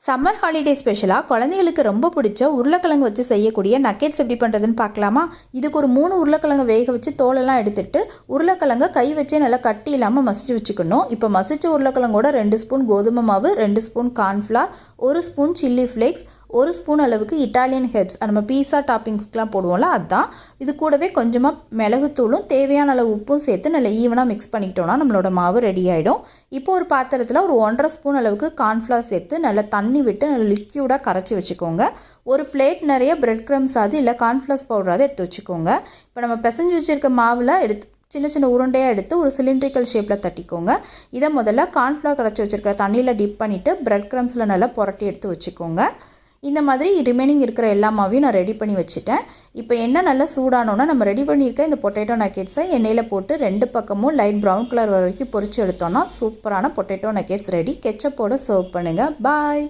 Summer holiday ஸ்பெஷலாக குழந்தைகளுக்கு ரொம்ப பிடிச்ச உருளைக்கிழங்கு வச்சு செய்யக்கூடிய நக்கெட்ஸ் எப்படி பண்ணுறதுன்னு பார்க்கலாமா? இதுக்கு ஒரு 3 உருளைக்கிழங்கு வேக வச்சு தோலெல்லாம் எடுத்துட்டு உருளைக்கிழங்கை கை வச்சே நல்லா கட்டி இல்லாமல் மசிச்சு வச்சுக்கணும். இப்போ மசிச்ச உருளைக்கிழங்கோட 2 ஸ்பூன் கோதுமை மாவு, 2 spoon cornflour, 1 spoon chilli flakes, 1 spoon அளவுக்கு இட்டாலியன் ஹெர்ப்ஸ், நம்ம பீஸா டாப்பிங்ஸ்க்கெலாம் போடுவோம்ல அதுதான். இது கூடவே கொஞ்சமாக மிளகுத்தூளும் தேவையான அளவு உப்பும் சேர்த்து நல்லா ஈவனாக மிக்ஸ் பண்ணிக்கிட்டோன்னா நம்மளோட மாவு ரெடி ஆகிடும். இப்போ ஒரு பாத்திரத்தில் ஒரு 1.5 ஸ்பூன் அளவுக்கு கார்ன்ஃப்ளவர் சேர்த்து நல்லா தண்ணி விட்டு நல்லா லிக்யூடாக கரைச்சி வச்சுக்கோங்க. ஒரு பிளேட் நிறைய பிரெட் க்ரம்ஸ் இல்லை கார்ன்ஃப்ளவர் பவுடராவது எடுத்து வச்சுக்கோங்க. இப்போ நம்ம பிசைஞ்சு வச்சுருக்க மாவில் சின்ன சின்ன உருண்டையாக எடுத்து ஒரு சிலிண்ட்ரிக்கல் ஷேப்பில் தட்டிக்கோங்க. இதை முதல்ல கார்ன்ஃப்ளவர் கரைச்சி வச்சுருக்கிற தண்ணியில் டிப் பண்ணிவிட்டு பிரெட் க்ரம்ஸில் நல்லா புரட்டி எடுத்து வச்சுக்கோங்க. இந்த மாதிரி ரிமைனிங் இருக்கிற எல்லா மாவையும் நான் ரெடி பண்ணி வச்சுட்டேன். இப்போ எண்ணெய் நல்லா சூடானோன்னா நம்ம ரெடி பண்ணியிருக்க இந்த பொட்டேட்டோ நக்கெட்ஸை எண்ணெயில் போட்டு 2 பக்கமும் லைட் ப்ரௌன் கலர் வரைக்கும் பொரிச்சு எடுத்தோன்னா சூப்பரான பொட்டேட்டோ நக்கெட்ஸ் ரெடி. கெச்சப்போடு சர்வ் பண்ணுங்கள். பாய்.